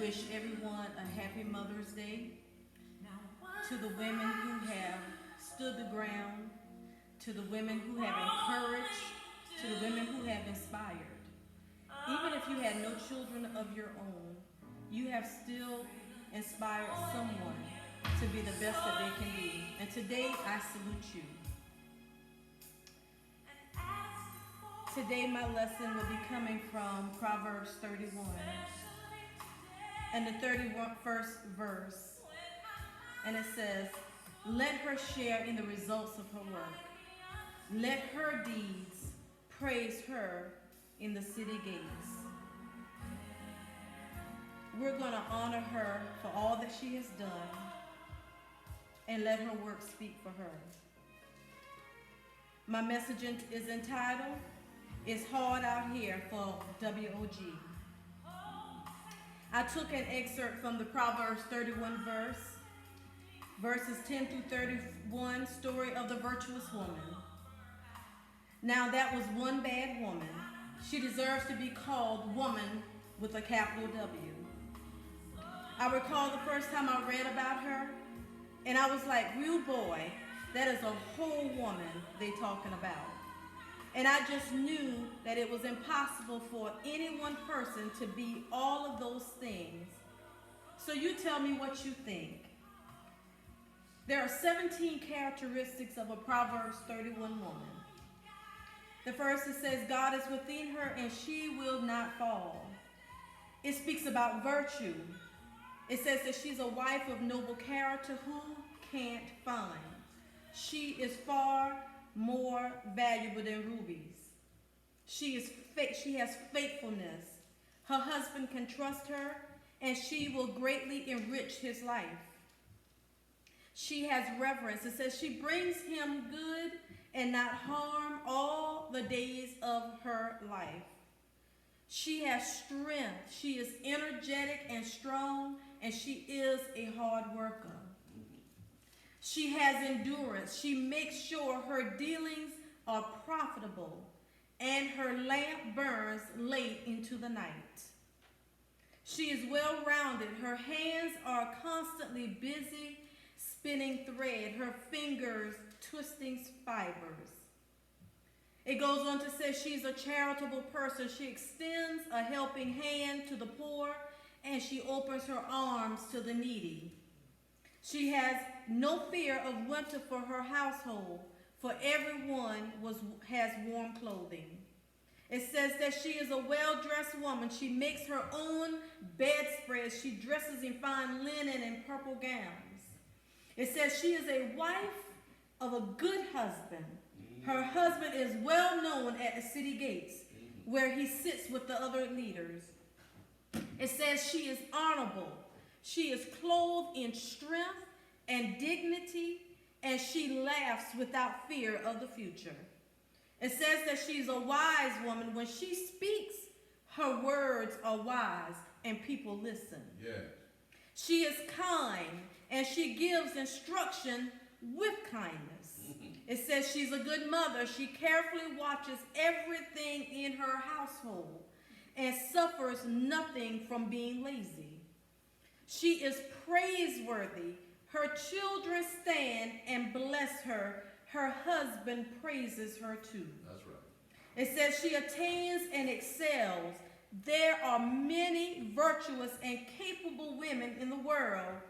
wish everyone a happy Mother's Day. To the women who have stood the ground, to the women who have encouraged, to the women who have inspired. Even if you had no children of your own, you have still inspired someone to be the best that they can be. And today, I salute you. Today, my lesson will be coming from Proverbs 31 and the 31st verse. And it says, "Let her share in the results of her work. Let her deeds praise her in the city gates." We're going to honor her for all that she has done and let her work speak for her. My message is entitled, "It's Hard Out Here for WOG." I took an excerpt from the Proverbs 31 verses 10 through 31, story of the virtuous woman. Now that was one bad woman. She deserves to be called woman with a capital W. I recall the first time I read about her, and I was like, real boy, that is a whole woman they talking about. And I just knew that it was impossible for any one person to be all of those things. So you tell me what you think. There are 17 characteristics of a Proverbs 31 woman. The first, it says, God is within her and she will not fall. It speaks about virtue. It says that she's a wife of noble character who can't find. She is far more valuable than rubies. She has faithfulness. Her husband can trust her, and she will greatly enrich his life. She has reverence. It says she brings him good and not harm all the days of her life. She has strength. She is energetic and strong, and she is a hard worker. She has endurance. She makes sure her dealings are profitable, and her lamp burns late into the night. She is well-rounded. Her hands are constantly busy spinning thread, her fingers twisting fibers. It goes on to say she's a charitable person. She extends a helping hand to the poor, and she opens her arms to the needy. She has no fear of winter for her household, for everyone has warm clothing. It says that she is a well-dressed woman. She makes her own bedspreads. She dresses in fine linen and purple gowns. It says she is a wife of a good husband. Her husband is well known at the city gates, where he sits with the other leaders. It says she is honorable. She is clothed in strength and dignity, and she laughs without fear of the future. It says that she's a wise woman. When she speaks, her words are wise, and people listen. Yeah. She is kind, and she gives instruction with kindness. It says she's a good mother. She carefully watches everything in her household and suffers nothing from being lazy. She is praiseworthy. Her children stand and bless her. Her husband praises her too. That's right. It says she attains and excels. There are many virtuous and capable women in the world,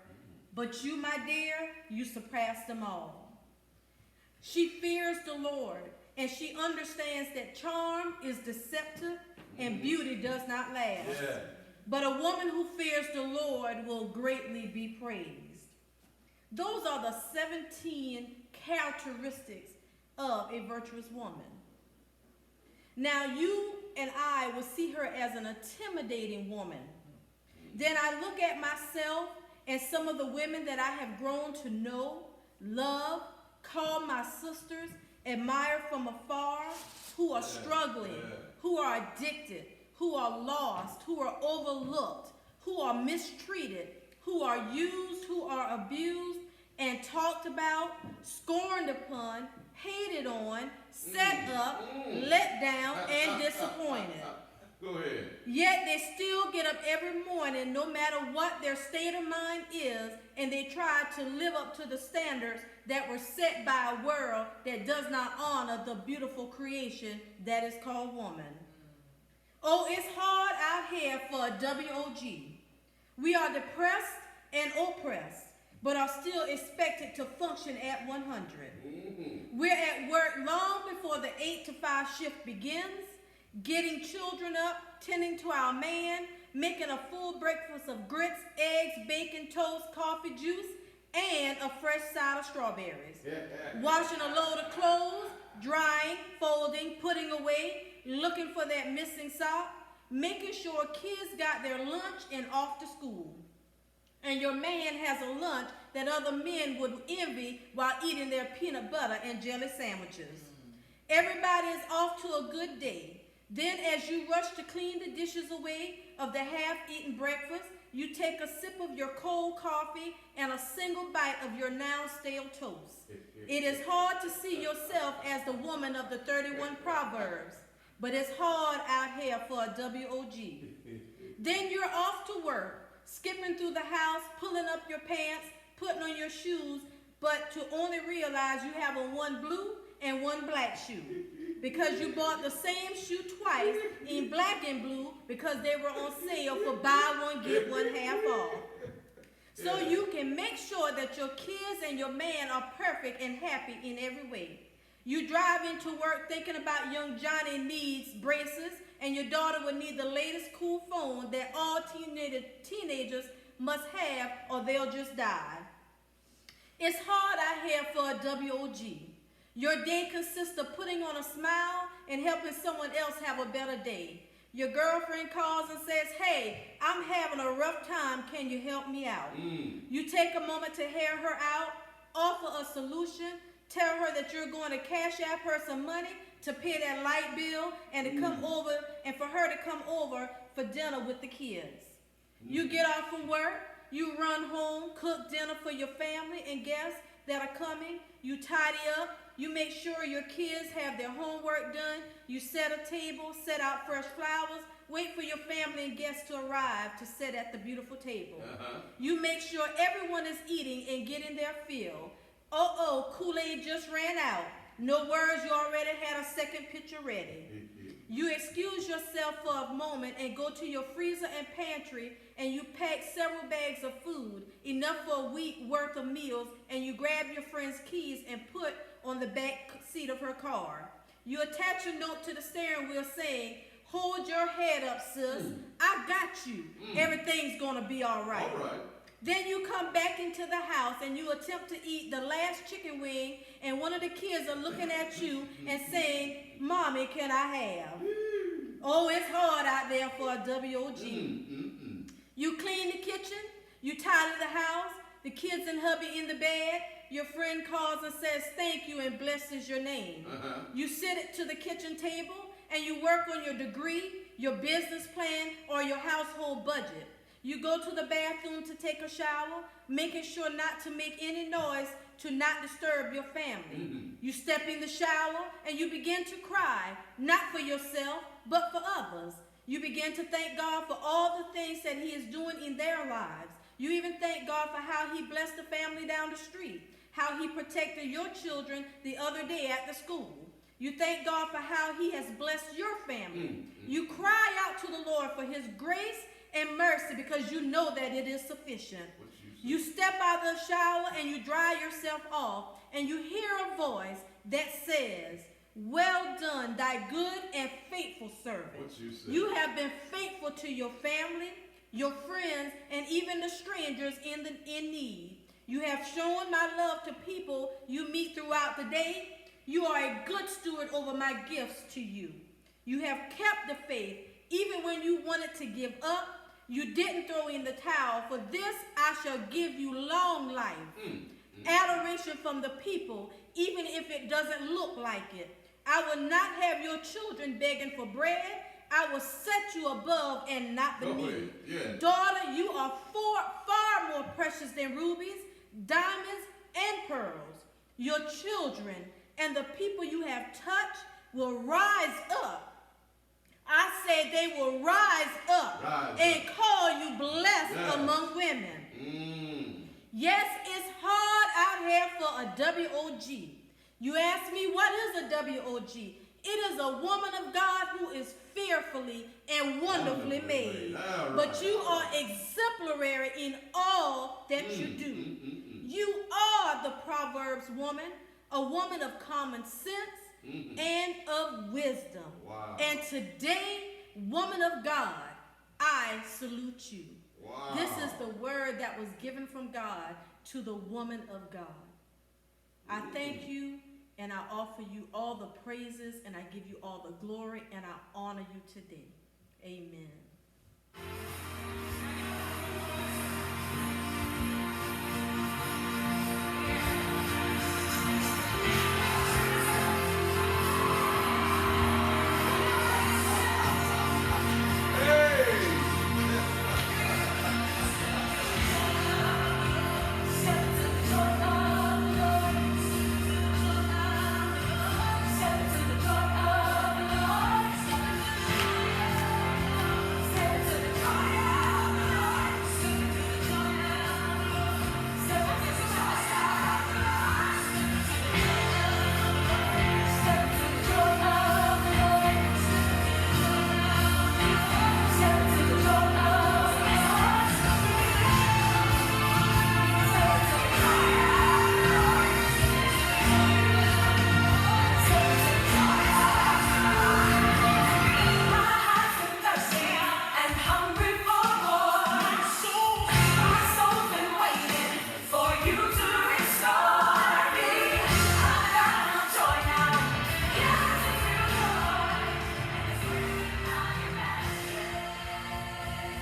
but you, my dear, you surpass them all. She fears the Lord, and she understands that charm is deceptive and beauty does not last. Yeah. But a woman who fears the Lord will greatly be praised. Those are the 17 characteristics of a virtuous woman. Now you and I will see her as an intimidating woman. Then I look at myself and some of the women that I have grown to know, love, call my sisters, admire from afar, who are struggling, who are addicted, who are lost, who are overlooked, who are mistreated, who are used, who are abused, and talked about, scorned upon, hated on, set up, let down, and disappointed. Go ahead. Yet they still get up every morning, no matter what their state of mind is, and they try to live up to the standards that were set by a world that does not honor the beautiful creation that is called woman. Oh, it's hard out here for a WOG. We are depressed and oppressed, but are still expected to function at 100. We're at work long before the 8 to 5 shift begins, getting children up, tending to our man, making a full breakfast of grits, eggs, bacon, toast, coffee, juice, and a fresh side of strawberries. Washing a load of clothes, drying, folding, putting away, looking for that missing sock, making sure kids got their lunch and off to school. And your man has a lunch that other men would envy while eating their peanut butter and jelly sandwiches. Everybody is off to a good day. Then as you rush to clean the dishes away of the half-eaten breakfast, you take a sip of your cold coffee and a single bite of your now stale toast. It is hard to see yourself as the woman of the 31 Proverbs, but it's hard out here for a WOG. Then you're off to work, skipping through the house, pulling up your pants, putting on your shoes, but to only realize you have on one blue and one black shoe, because you bought the same shoe twice in black and blue because they were on sale for buy one, get one half off. So you can make sure that your kids and your man are perfect and happy in every way. You drive into work thinking about young Johnny needs braces, and your daughter will need the latest cool phone that all teenagers must have, or they'll just die. It's hard out here for a WOG. Your day consists of putting on a smile and helping someone else have a better day. Your girlfriend calls and says, "Hey, I'm having a rough time. Can you help me out?" You take a moment to hear her out, offer a solution, tell her that you're going to cash app her some money to pay that light bill and to come over, and for her to come over for dinner with the kids. You get off from work, you run home, cook dinner for your family and guests that are coming. You tidy up, you make sure your kids have their homework done, you set a table, set out fresh flowers, wait for your family and guests to arrive to sit at the beautiful table. You make sure everyone is eating and getting their fill. Kool-Aid just ran out. No worries, you already had a second pitcher ready. You excuse yourself for a moment and go to your freezer and pantry, and you pack several bags of food, enough for a week worth of meals, and you grab your friend's keys and put on the back seat of her car. You attach a note to the steering wheel saying, "Hold your head up, sis. I got you. Everything's gonna be all right." All right. Then you come back into the house and you attempt to eat the last chicken wing, and one of the kids are looking at you and saying, "Mommy, can I have?" Oh, it's hard out there for a WOG. You clean the kitchen, you tidy the house, the kids and hubby in the bed, your friend calls and says thank you and blesses your name. You sit it to the kitchen table and you work on your degree, your business plan, or your household budget. You go to the bathroom to take a shower, making sure not to make any noise to not disturb your family. You step in the shower and you begin to cry, not for yourself, but for others. You begin to thank God for all the things that He is doing in their lives. You even thank God for how He blessed the family down the street, how He protected your children the other day at the school. You thank God for how He has blessed your family. You cry out to the Lord for His grace and mercy because you know that it is sufficient. You step out of the shower and you dry yourself off, and you hear a voice that says, "Well done, thy good and faithful servant." You have been faithful to your family, your friends, and even the strangers in need. You have shown my love to people you meet throughout the day. You are a good steward over my gifts to you. You have kept the faith even when you wanted to give up. You didn't throw in the towel. For this I shall give you long life, adoration from the people, even if it doesn't look like it. I will not have your children begging for bread. I will set you above and not beneath. Daughter, you are far more precious than rubies, diamonds, and pearls. Your children and the people you have touched will rise up. I said they will and call you blessed among women. Yes, it's hard out here for a WOG. You ask me, what is a WOG? It is a woman of God who is fearfully and wonderfully made. But you are exemplary in all that you do. You are the Proverbs woman, a woman of common sense and of wisdom. And today, woman of God, I salute you. This is the word that was given from God to the woman of God. I thank you and I offer you all the praises and I give you all the glory and I honor you today. Amen.